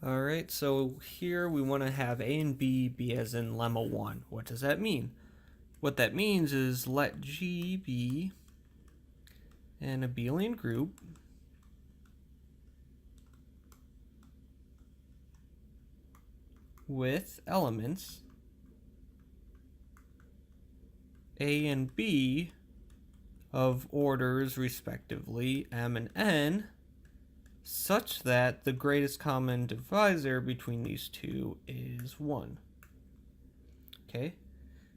All right, so here we want to have A and B be as in lemma 1. What does that mean? What that means is let G be an abelian group with elements A and B of orders respectively m and n, such that the greatest common divisor between these two is 1. Okay,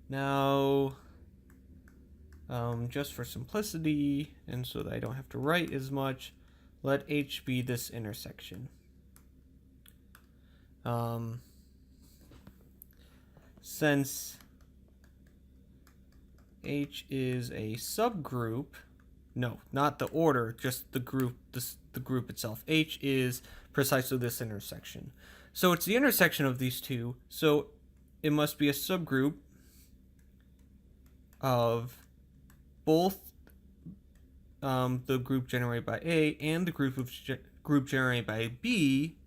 now just for simplicity and so that I don't have to write as much, let H be this intersection. Since H is a subgroup, no, not the order, just the group, the group itself. H is precisely this intersection. So it's the intersection of these two, so it must be a subgroup of both the group generated by A and the group generated by B.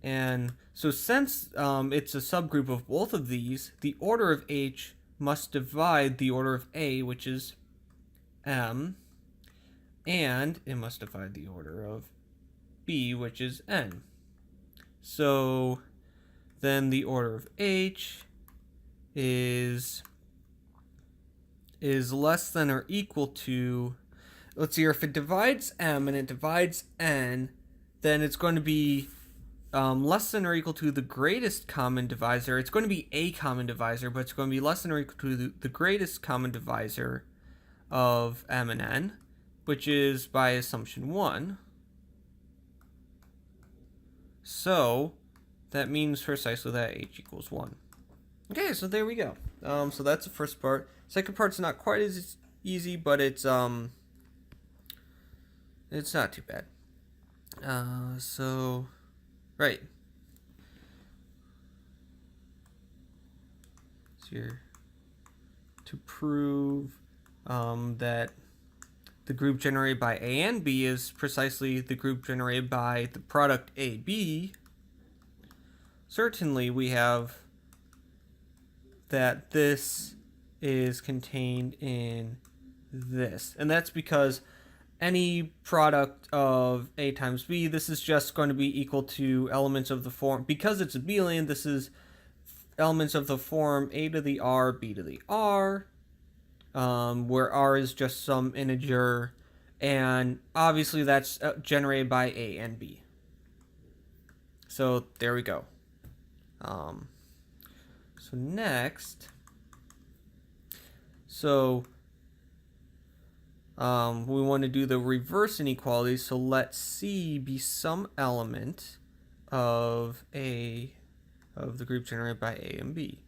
And so since it's a subgroup of both of these, the order of H must divide the order of A, which is M, and it must divide the order of B, which is N. So then the order of H is less than or equal to, let's see here, if it divides M and it divides N, then it's going to be less than or equal to the greatest common divisor. It's going to be a common divisor, but it's going to be less than or equal to the greatest common divisor of M and N, which is by assumption 1. So that means precisely that H equals 1. Okay, so there we go. So that's the first part. Second part's not quite as easy, but it's not too bad. Right. So here to prove that the group generated by A and B is precisely the group generated by the product AB, certainly we have that this is contained in this. And that's because any product of A times B, this is just going to be equal to elements of the form. Because it's abelian, this is elements of the form A to the R, B to the R, where R is just some integer, and obviously that's generated by A and B. So there we go. So next, we want to do the reverse inequality, so let C be some element of the group generated by A and B.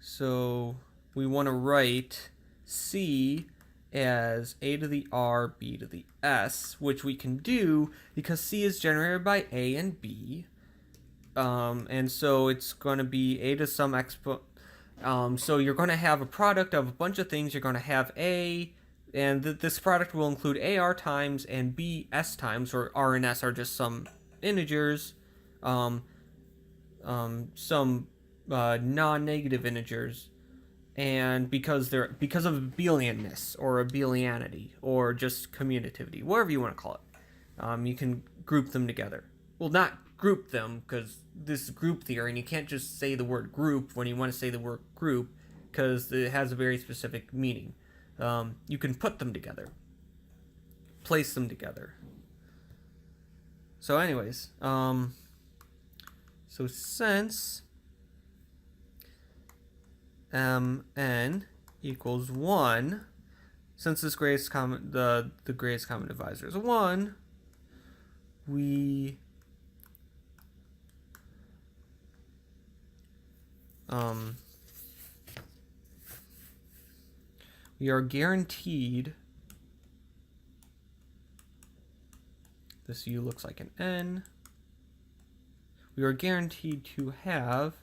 So we want to write C as A to the R, B to the S, which we can do because C is generated by A and B. And so it's going to be A to some exponent. So you're going to have a product of a bunch of things. You're going to have A, and this product will include AR times and B S times, or R and S are just some integers, some non-negative integers, and because of abelianness or abelianity or just commutativity, whatever you want to call it, you can group them together. Well, not group them, because this is group theory, and you can't just say the word group when you want to say the word group, because it has a very specific meaning. You can put them together, place them together. So anyways, so since Mn equals 1, since this greatest common, the greatest common divisor is 1, we are guaranteed, this U looks like an N, we are guaranteed to have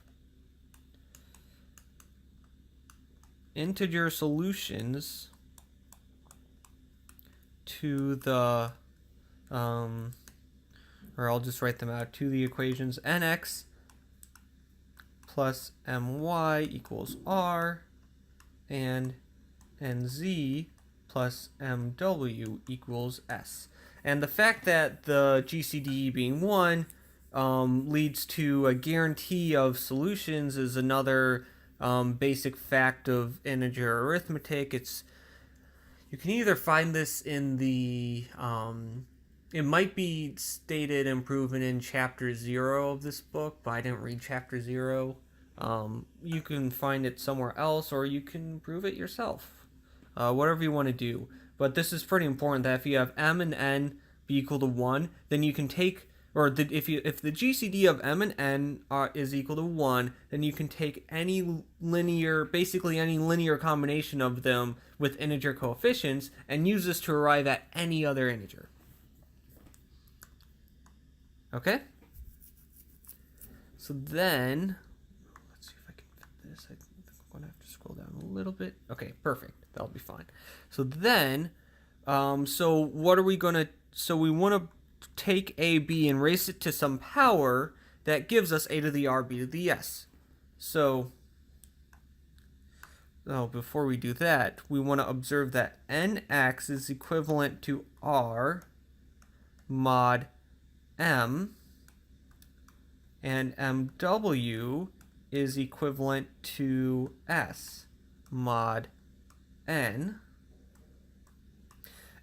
integer solutions to the or I'll just write them out, to the equations nx plus my equals r, and nz plus mw equals s. And the fact that the GCD being 1 leads to a guarantee of solutions is another basic fact of integer arithmetic. You can either find this in the it might be stated and proven in chapter 0 of this book, but I didn't read chapter 0. You can find it somewhere else, or you can prove it yourself. Whatever you want to do. But this is pretty important, that if you have m and n be equal to 1, then you can take, or if the GCD of m and n is equal to 1, then you can take basically any linear combination of them with integer coefficients and use this to arrive at any other integer. Okay? So then, let's see if I can fit this. I think I'm going to have to scroll down a little bit. Okay, perfect. That'll be fine. So then, so what are we going to, so we want to take a, b, and raise it to some power that gives us a to the r, b to the s. So, before we do that, we want to observe that nx is equivalent to r mod m, and mw is equivalent to s mod n.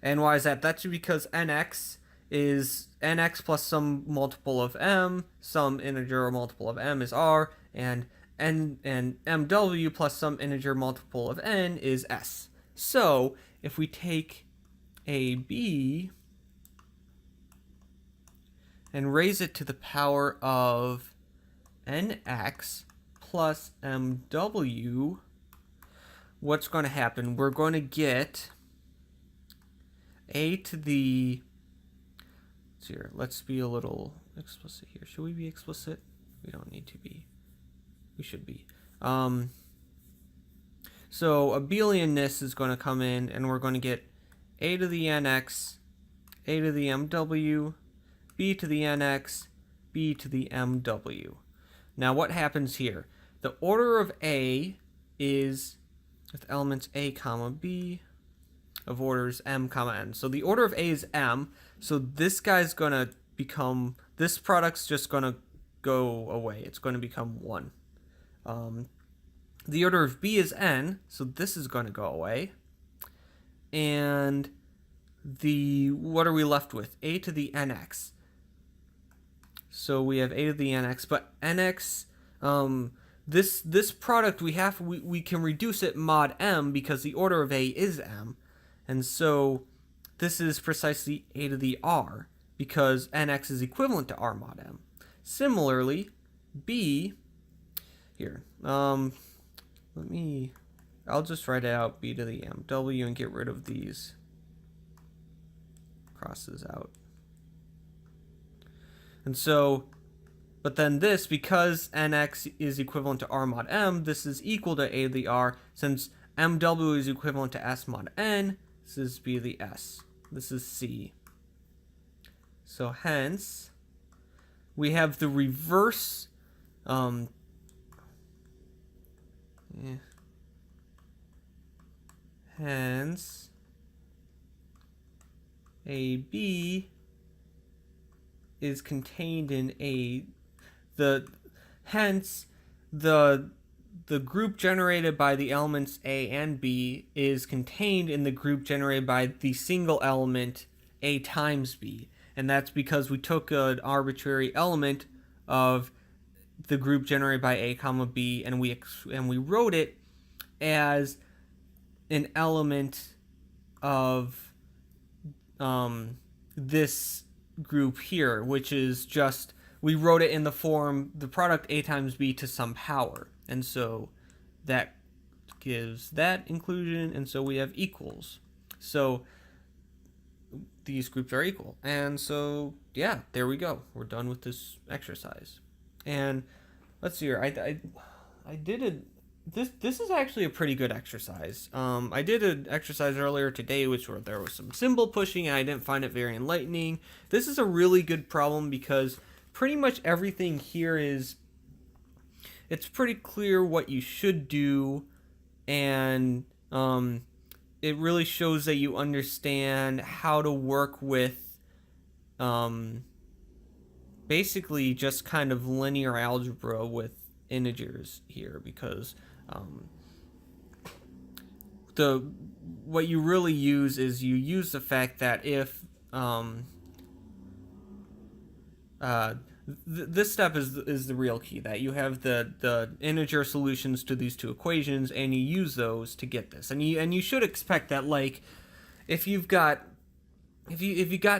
And why is that? That's because nx is nx plus some multiple of m, some integer or multiple of m is r, and mw plus some integer multiple of n is s. So if we take ab and raise it to the power of nx plus mw, what's going to happen? We're going to get a to the, let's be a little explicit here. Should we be explicit? We don't need to be. We should be. So abelianness is going to come in, and we're going to get a to the nx, a to the mw, b to the nx, b to the mw. Now what happens here? The order of a is with elements a comma b of orders m comma n. So the order of a is m, so this guy's going to become, this product's just going to go away. It's going to become 1. The order of b is n, so this is going to go away. And what are we left with? A to the nx. So we have a to the nx, but nx, this product we can reduce it mod m because the order of a is m, and so this is precisely a to the r because nx is equivalent to r mod m. Similarly, b here, I'll just write out b to the mw and get rid of these crosses out. And so, but then this, because nx is equivalent to r mod m, this is equal to a to the r. Since mw is equivalent to s mod n, this is b to the s. This is c. So hence, we have the reverse, hence, ab is contained in hence the group generated by the elements a and b is contained in the group generated by the single element a times b, and that's because we took an arbitrary element of the group generated by a comma b, and we wrote it as an element of this group here, which is just, we wrote it in the form the product a times b to some power, and so that gives that inclusion, and so we have equals. So these groups are equal, and so yeah, there we go, we're done with this exercise. And let's see here, I did this is actually a pretty good exercise. I did an exercise earlier today, which where there was some symbol pushing, and I didn't find it very enlightening. This is a really good problem because pretty much everything here it's pretty clear what you should do, and it really shows that you understand how to work with basically just kind of linear algebra with integers here, because the what you really use is you use the fact that if this step is the real key, that you have the integer solutions to these two equations and you use those to get this, and you should expect that, like, if you got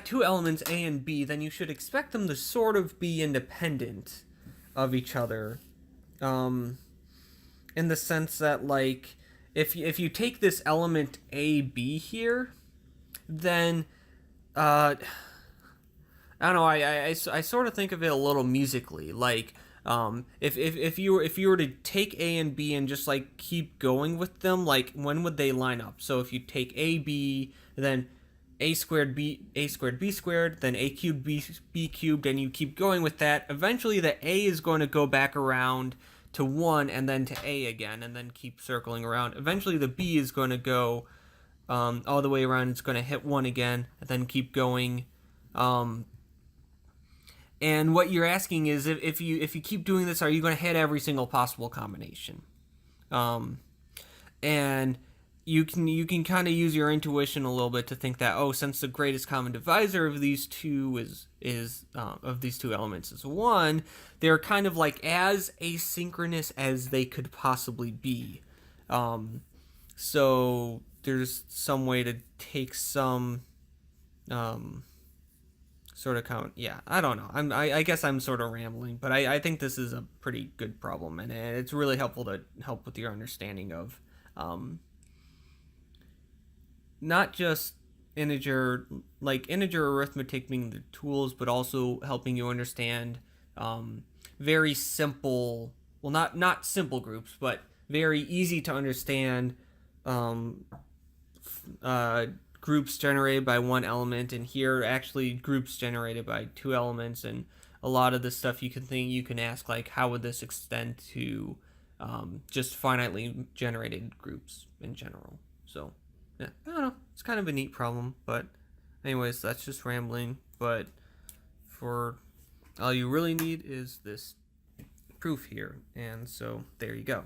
two elements A and B, then you should expect them to sort of be independent of each other, in the sense that, like, if you take this element A, B here, then I don't know. I sort of think of it a little musically, like if you were to take A and B and just like keep going with them, like when would they line up? So if you take A B, then A squared B squared, then A cubed B cubed, and you keep going with that. Eventually, the A is going to go back around to 1 and then to A again, and then keep circling around. Eventually, the B is going to go all the way around. It's going to hit 1 again, and then keep going. And what you're asking is, if you keep doing this, are you going to hit every single possible combination? And you can kind of use your intuition a little bit to think that, oh, since the greatest common divisor of these two is of these two elements is 1, they're kind of like as asynchronous as they could possibly be. So there's some way to take some sort of count. Yeah, I don't know. I guess I'm sort of rambling, but I think this is a pretty good problem, and it's really helpful to help with your understanding of not just integer arithmetic being the tools, but also helping you understand very simple, well, not simple groups, but very easy to understand groups generated by one element, and here actually groups generated by two elements. And a lot of the stuff you can ask, like, how would this extend to just finitely generated groups in general? So yeah, I don't know, it's kind of a neat problem. But anyways, that's just rambling. But for all you really need is this proof here, and so there you go.